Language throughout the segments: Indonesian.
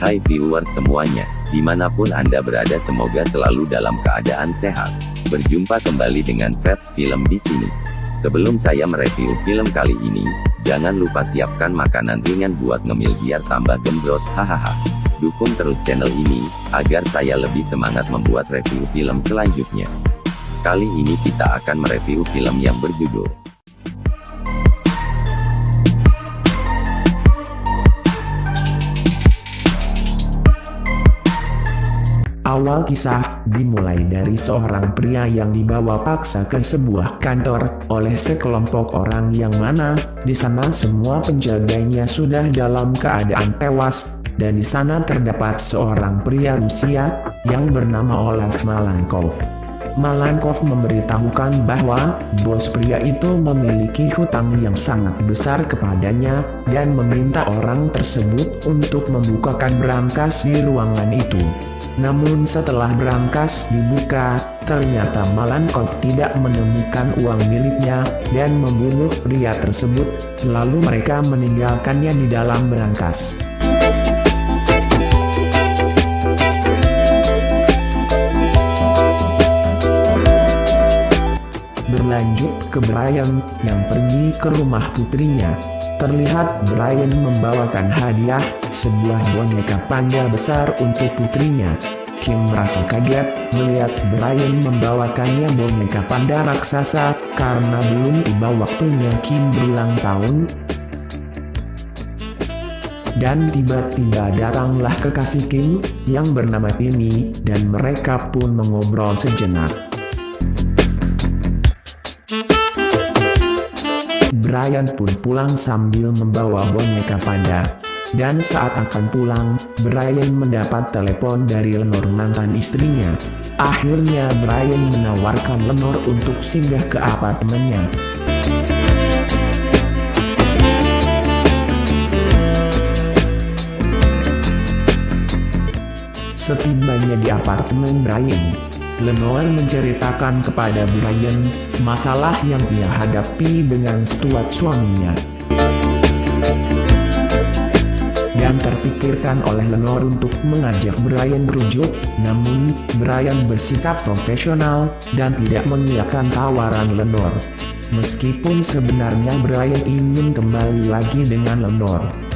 Hai viewers semuanya, dimanapun Anda berada semoga selalu dalam keadaan sehat. Berjumpa kembali dengan Vets Film di sini. Sebelum saya mereview film kali ini, jangan lupa siapkan makanan ringan buat ngemil biar tambah gembrot, hahaha. Dukung terus channel ini, agar saya lebih semangat membuat review film selanjutnya. Kali ini kita akan mereview film yang berjudul Awal kisah dimulai dari seorang pria yang dibawa paksa ke sebuah kantor oleh sekelompok orang yang mana di sana semua penjaganya sudah dalam keadaan tewas, dan di sana terdapat seorang pria Rusia yang bernama Olaf Malenkov. Malenkov memberitahukan bahwa bos pria itu memiliki hutang yang sangat besar kepadanya dan meminta orang tersebut untuk membukakan berangkas di ruangan itu. Namun setelah berangkas dibuka, ternyata Malenkov tidak menemukan uang miliknya dan membunuh pria tersebut, lalu mereka meninggalkannya di dalam berangkas. Berlanjut ke Brian yang pergi ke rumah putrinya. Terlihat Brian membawakan hadiah, sebuah boneka panda besar untuk putrinya. Kim merasa kaget melihat Brian membawakannya boneka panda raksasa, karena belum tiba waktunya Kim berulang tahun. Dan tiba-tiba datanglah kekasih Kim, yang bernama Timmy, dan mereka pun mengobrol sejenak. Brian pun pulang sambil membawa boneka panda. Dan saat akan pulang, Brian mendapat telepon dari Lenore mantan istrinya. Akhirnya Brian menawarkan Lenore untuk singgah ke apartemennya. Setibanya di apartemen Brian, Lenore menceritakan kepada Brian masalah yang dia hadapi dengan Stuart suaminya. Dan terpikirkan oleh Lenore untuk mengajak Brian merujuk, namun Brian bersikap profesional dan tidak mengiyakan tawaran Lenore. Meskipun sebenarnya Brian ingin kembali lagi dengan Lenore.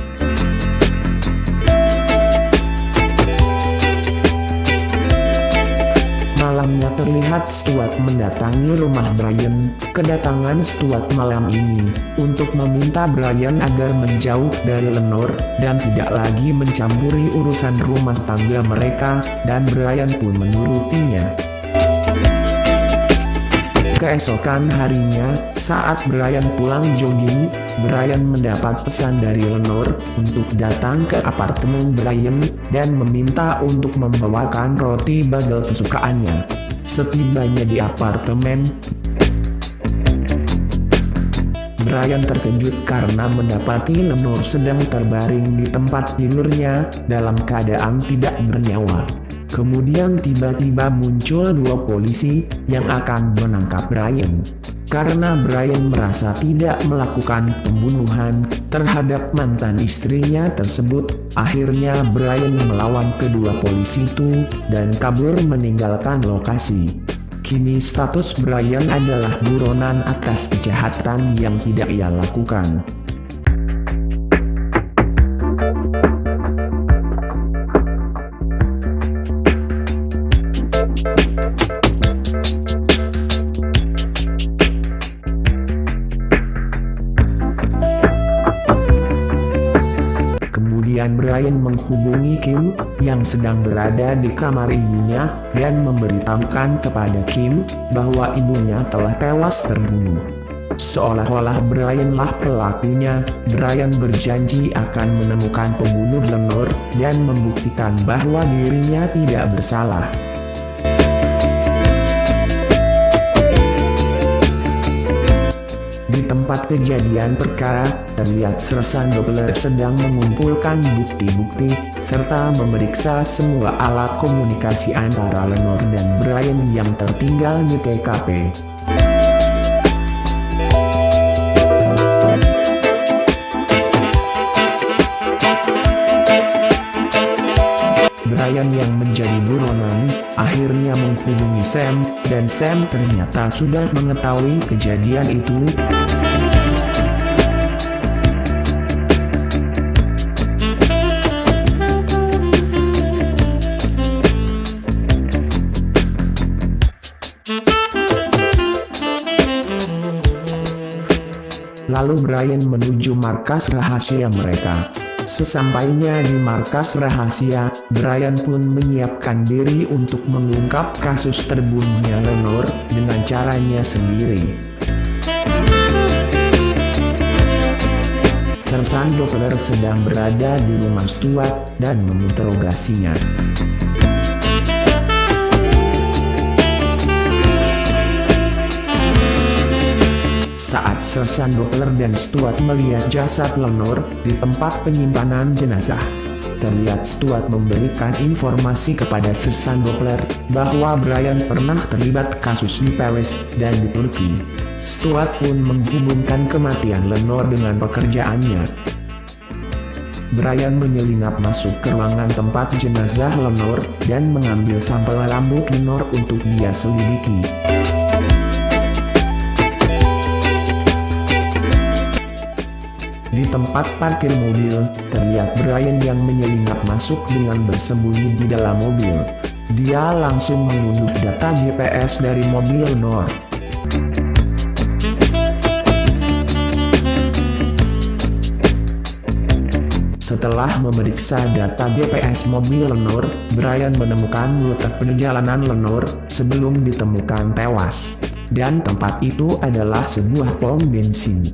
Malamnya terlihat Stuart mendatangi rumah Brian. Kedatangan Stuart malam ini untuk meminta Brian agar menjauh dari Lenore dan tidak lagi mencampuri urusan rumah tangga mereka, dan Brian pun menurutinya. Keesokan harinya, saat Brian pulang jogging, Brian mendapat pesan dari Lenore untuk datang ke apartemen Brian dan meminta untuk membawakan roti bagel kesukaannya. Setibanya di apartemen, Brian terkejut karena mendapati Lenore sedang terbaring di tempat tidurnya dalam keadaan tidak bernyawa. Kemudian tiba-tiba muncul dua polisi yang akan menangkap Brian. Karena Brian merasa tidak melakukan pembunuhan terhadap mantan istrinya tersebut, akhirnya Brian melawan kedua polisi itu dan kabur meninggalkan lokasi. Kini status Brian adalah buronan atas kejahatan yang tidak ia lakukan. Kemudian Brian menghubungi Kim, yang sedang berada di kamar ibunya, dan memberitahukan kepada Kim bahwa ibunya telah tewas terbunuh. Seolah-olah Brian-lah pelakunya, Brian berjanji akan menemukan pembunuh Lenore dan membuktikan bahwa dirinya tidak bersalah. Di tempat kejadian perkara, terlihat sersan Doppler sedang mengumpulkan bukti-bukti, serta memeriksa semua alat komunikasi antara Lenore dan Brian yang tertinggal di TKP. Brian yang menjadi buronan akhirnya menghubungi Sam, dan Sam ternyata sudah mengetahui kejadian itu. Lalu Brian menuju markas rahasia mereka. Sesampainya di markas rahasia, Brian pun menyiapkan diri untuk mengungkap kasus terbunuhnya Lenore dengan caranya sendiri. Sersan Doppler sedang berada di rumah Stuart dan menginterogasinya. Saat Sersan Doppler dan Stuart melihat jasad Lenore di tempat penyimpanan jenazah, terlihat Stuart memberikan informasi kepada Sersan Doppler bahwa Brian pernah terlibat kasus di Paris dan di Turki. Stuart pun menghubungkan kematian Lenore dengan pekerjaannya. Brian menyelinap masuk ke ruangan tempat jenazah Lenore dan mengambil sampel rambut Lenore untuk dia selidiki. Di tempat parkir mobil, terlihat Brian yang menyelinap masuk dengan bersembunyi di dalam mobil. Dia langsung mengunduh data GPS dari mobil Lenore. Setelah memeriksa data GPS mobil Lenore, Brian menemukan rute perjalanan Lenore sebelum ditemukan tewas. Dan tempat itu adalah sebuah pom bensin.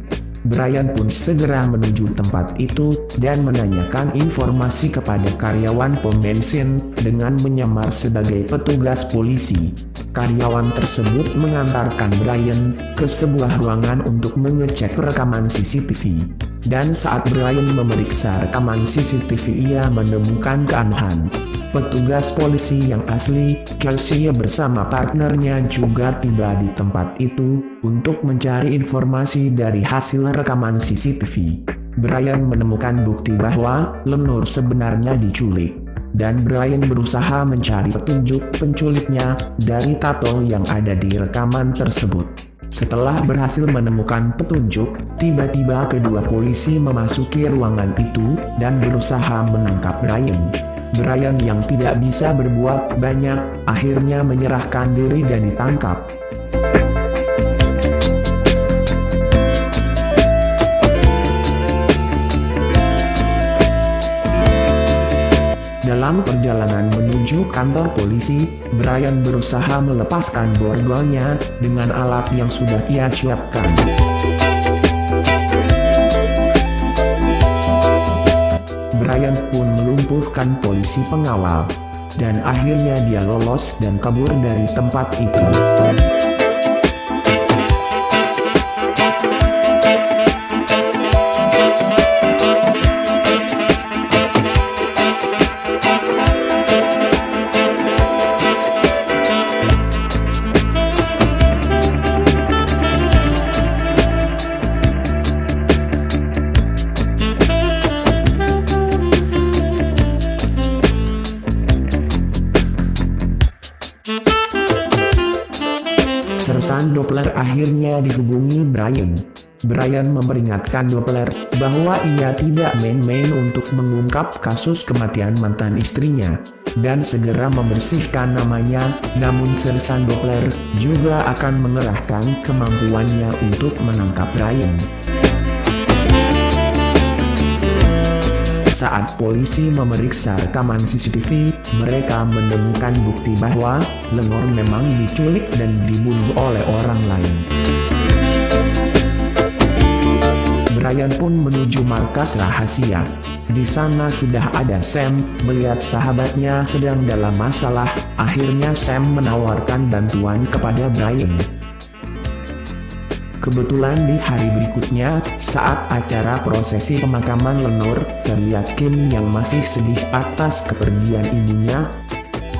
Brian pun segera menuju tempat itu dan menanyakan informasi kepada karyawan pom bensin dengan menyamar sebagai petugas polisi. Karyawan tersebut mengantarkan Brian ke sebuah ruangan untuk mengecek rekaman CCTV. Dan saat Brian memeriksa rekaman CCTV, ia menemukan keanehan. Petugas polisi yang asli, Kelsey bersama partnernya juga tiba di tempat itu untuk mencari informasi dari hasil rekaman CCTV. Brian menemukan bukti bahwa Lenore sebenarnya diculik, dan Brian berusaha mencari petunjuk penculiknya dari tato yang ada di rekaman tersebut. Setelah berhasil menemukan petunjuk, tiba-tiba kedua polisi memasuki ruangan itu dan berusaha menangkap Brian. Brian yang tidak bisa berbuat banyak, akhirnya menyerahkan diri dan ditangkap. Dalam perjalanan menuju kantor polisi, Brian berusaha melepaskan borgolnya dengan alat yang sudah ia siapkan. Brian pun melumpuhkan polisi pengawal, dan akhirnya dia lolos dan kabur dari tempat itu. Sersan Doppler akhirnya dihubungi Brian. Brian memperingatkan Doppler bahwa ia tidak main-main untuk mengungkap kasus kematian mantan istrinya dan segera membersihkan namanya. Namun Sersan Doppler juga akan mengerahkan kemampuannya untuk menangkap Brian. Saat polisi memeriksa rekaman CCTV, mereka menemukan bukti bahwa Lenore memang diculik dan dibunuh oleh orang lain. Brian pun menuju markas rahasia. Di sana sudah ada Sam. Melihat sahabatnya sedang dalam masalah, akhirnya Sam menawarkan bantuan kepada Brian. Kebetulan di hari berikutnya, saat acara prosesi pemakaman Lenore, terlihat Kim yang masih sedih atas kepergian ibunya.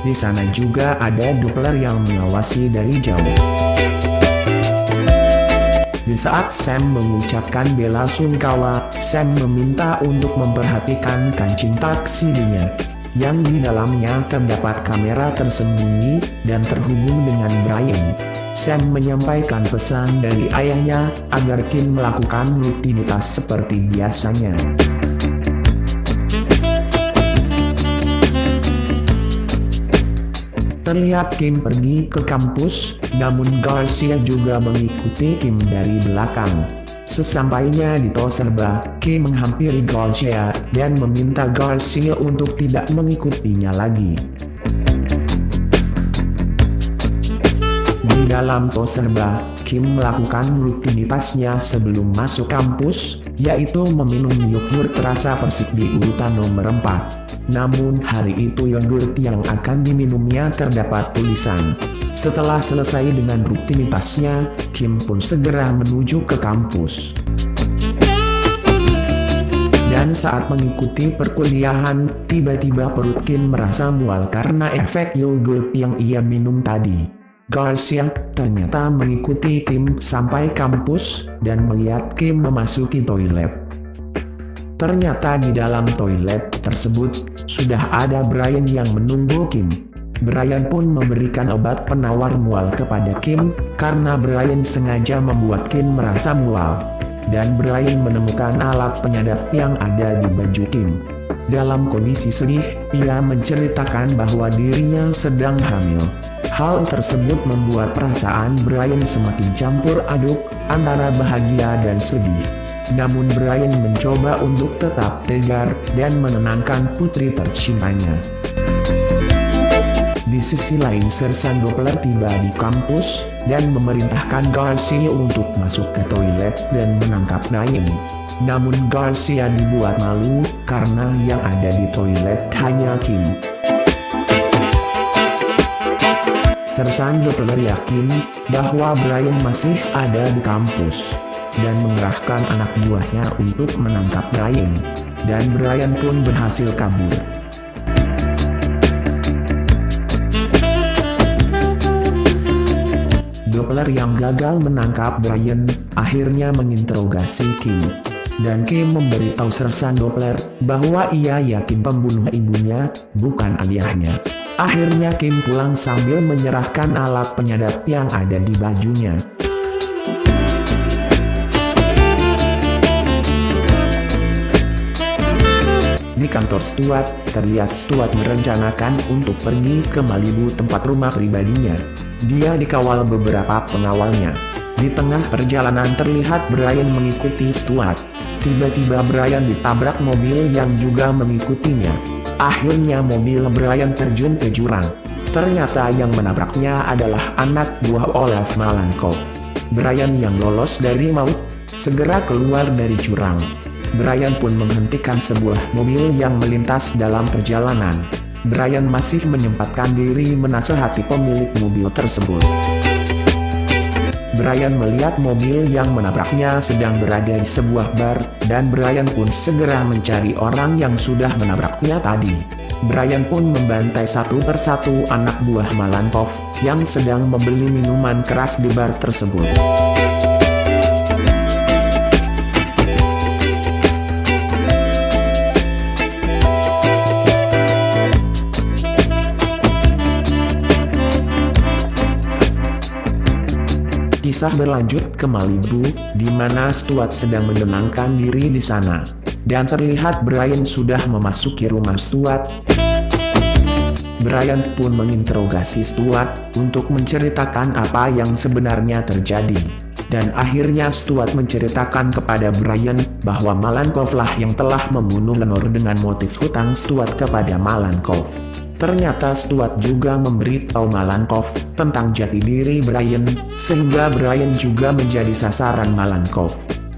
Di sana juga ada Doppler yang mengawasi dari jauh. Di saat Sam mengucapkan bela sungkawa, Sam meminta untuk memperhatikan kancing taksinya. yang di dalamnya terdapat kamera tersembunyi dan terhubung dengan Brian. Sam menyampaikan pesan dari ayahnya agar Kim melakukan rutinitas seperti biasanya. Terlihat Kim pergi ke kampus, namun Garcia juga mengikuti Kim dari belakang. Sesampainya di Toserba, Kim menghampiri Garcia dan meminta Garcia untuk tidak mengikutinya lagi. Di dalam Toserba, Kim melakukan rutinitasnya sebelum masuk kampus, yaitu meminum yogurt rasa persik di urutan nomor 4. Namun hari itu yogurt yang akan diminumnya terdapat tulisan. Setelah selesai dengan rutinitasnya, Kim pun segera menuju ke kampus. Dan saat mengikuti perkuliahan, tiba-tiba perut Kim merasa mual karena efek yogurt yang ia minum tadi. Garcia ternyata mengikuti Kim sampai kampus dan melihat Kim memasuki toilet. Ternyata di dalam toilet tersebut sudah ada Brian yang menunggu Kim. Brian pun memberikan obat penawar mual kepada Kim karena Brian sengaja membuat Kim merasa mual. Dan Brian menemukan alat penyadap yang ada di baju Kim. Dalam kondisi sedih, ia menceritakan bahwa dirinya sedang hamil. Hal tersebut membuat perasaan Brian semakin campur aduk antara bahagia dan sedih. Namun Brian mencoba untuk tetap tegar dan menenangkan putri tercintanya. Di sisi lain, Sersan Doppler tiba di kampus dan memerintahkan Garcia untuk masuk ke toilet dan menangkap Brian. Namun Garcia dibuat malu karena yang ada di toilet hanya Kim. Sersan Doppler yakin bahwa Brian masih ada di kampus dan mengerahkan anak buahnya untuk menangkap Brian. Dan Brian pun berhasil kabur. Doppler yang gagal menangkap Brian akhirnya menginterogasi Kim. Dan Kim memberitahu Sersan Doppler bahwa ia yakin pembunuh ibunya bukan ayahnya. Akhirnya Kim pulang sambil menyerahkan alat penyadap yang ada di bajunya. Di kantor Stuart, terlihat Stuart merencanakan untuk pergi ke Malibu, tempat rumah pribadinya. Dia dikawal beberapa pengawalnya. Di tengah perjalanan terlihat Brian mengikuti Stuart. Tiba-tiba Brian ditabrak mobil yang juga mengikutinya. Akhirnya mobil Brian terjun ke jurang. Ternyata yang menabraknya adalah anak buah Olaf Malankov. Brian yang lolos dari maut segera keluar dari jurang. Brian pun menghentikan sebuah mobil yang melintas dalam perjalanan. Brian masih menyempatkan diri menasehati pemilik mobil tersebut. Brian melihat mobil yang menabraknya sedang berada di sebuah bar, dan Brian pun segera mencari orang yang sudah menabraknya tadi. Brian pun membantai satu persatu anak buah Malankov yang sedang membeli minuman keras di bar tersebut. Kisah berlanjut ke Malibu, di mana Stuart sedang menenangkan diri di sana. Dan terlihat Brian sudah memasuki rumah Stuart. Brian pun menginterogasi Stuart untuk menceritakan apa yang sebenarnya terjadi. Dan akhirnya Stuart menceritakan kepada Brian bahwa Malankov lah yang telah membunuh Lenore dengan motif hutang Stuart kepada Malankov. Ternyata Stuart juga memberitahu Malankov tentang jati diri Brian, sehingga Brian juga menjadi sasaran Malankov.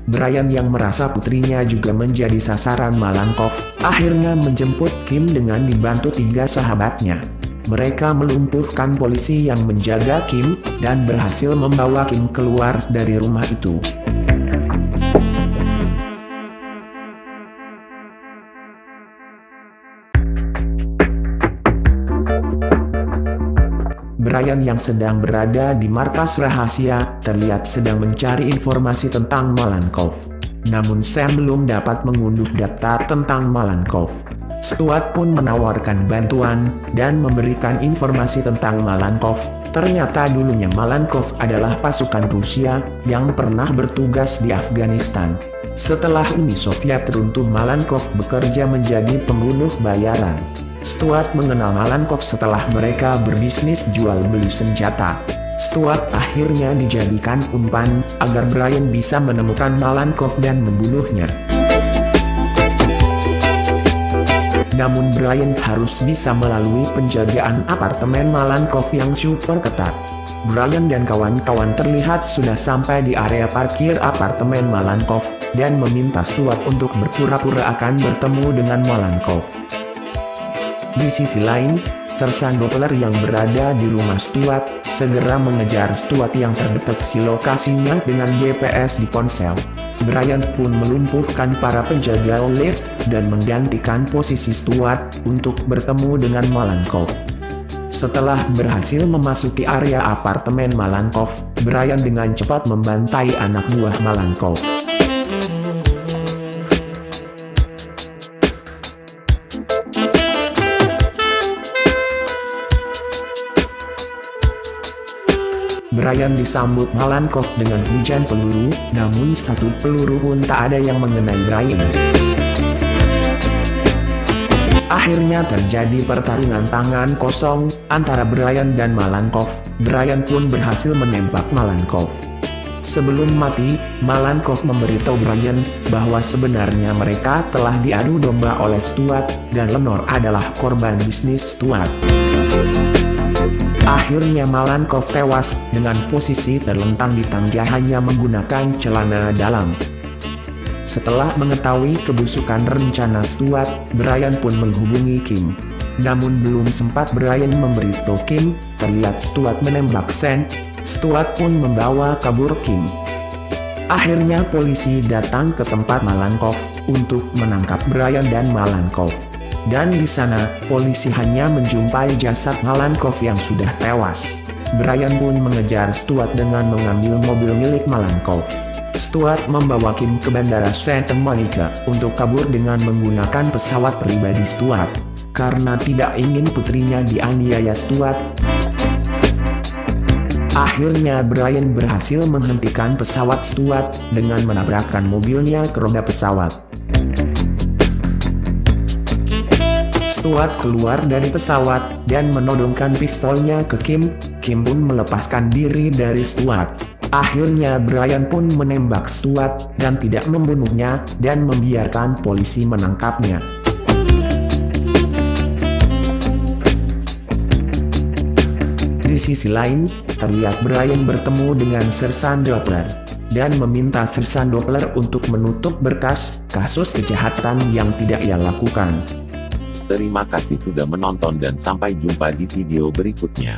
Brian yang merasa putrinya juga menjadi sasaran Malankov, akhirnya menjemput Kim dengan dibantu 3 sahabatnya. Mereka melumpuhkan polisi yang menjaga Kim, dan berhasil membawa Kim keluar dari rumah itu. Brian yang sedang berada di markas rahasia, terlihat sedang mencari informasi tentang Malankov. Namun Sam belum dapat mengunduh data tentang Malankov. Stuart pun menawarkan bantuan dan memberikan informasi tentang Malenkov. Ternyata dulunya Malenkov adalah pasukan Rusia yang pernah bertugas di Afghanistan. Setelah Uni Soviet runtuh, Malenkov bekerja menjadi pembunuh bayaran. Stuart mengenal Malenkov setelah mereka berbisnis jual beli senjata. Stuart akhirnya dijadikan umpan agar Brian bisa menemukan Malenkov dan membunuhnya. Namun Brian harus bisa melalui penjagaan apartemen Malenkov yang super ketat. Brian dan kawan-kawan terlihat sudah sampai di area parkir apartemen Malenkov dan meminta Stuart untuk berpura-pura akan bertemu dengan Malenkov. Di sisi lain, Sersan Doppler yang berada di rumah Stuart segera mengejar Stuart yang terdeteksi lokasinya dengan GPS di ponsel. Brian pun melumpuhkan para penjaga lift dan menggantikan posisi Stuart untuk bertemu dengan Malenkov. Setelah berhasil memasuki area apartemen Malenkov, Brian dengan cepat membantai anak buah Malenkov. Brian disambut Malenkov dengan hujan peluru, namun satu peluru pun tak ada yang mengenai Brian. Akhirnya terjadi pertarungan tangan kosong antara Brian dan Malenkov. Brian pun berhasil menembak Malenkov. Sebelum mati, Malenkov memberitahu Brian bahwa sebenarnya mereka telah diadu domba oleh Stuart dan Lenore adalah korban bisnis Stuart. Akhirnya Malenkov tewas dengan posisi terlentang di tangga hanya menggunakan celana dalam. Setelah mengetahui kebusukan rencana Stuart, Brian pun menghubungi Kim. Namun belum sempat Brian memberitahu Kim, terlihat Stuart menembak Sen. Stuart pun membawa kabur Kim. Akhirnya polisi datang ke tempat Malenkov untuk menangkap Brian dan Malenkov. Dan di sana, polisi hanya menjumpai jasad Malenkov yang sudah tewas. Brian pun mengejar Stuart dengan mengambil mobil milik Malenkov. Stuart membawa Kim ke Bandara Santa Monica untuk kabur dengan menggunakan pesawat pribadi Stuart. Karena tidak ingin putrinya dianiaya Stuart, akhirnya Brian berhasil menghentikan pesawat Stuart dengan menabrakkan mobilnya ke roda pesawat. Stuart keluar dari pesawat dan menodongkan pistolnya ke Kim. Kim pun melepaskan diri dari Stuart. Akhirnya Brian pun menembak Stuart dan tidak membunuhnya dan membiarkan polisi menangkapnya. Di sisi lain, terlihat Brian bertemu dengan Sersan Doppler dan meminta Sersan Doppler untuk menutup berkas kasus kejahatan yang tidak ia lakukan. Terima kasih sudah menonton dan sampai jumpa di video berikutnya.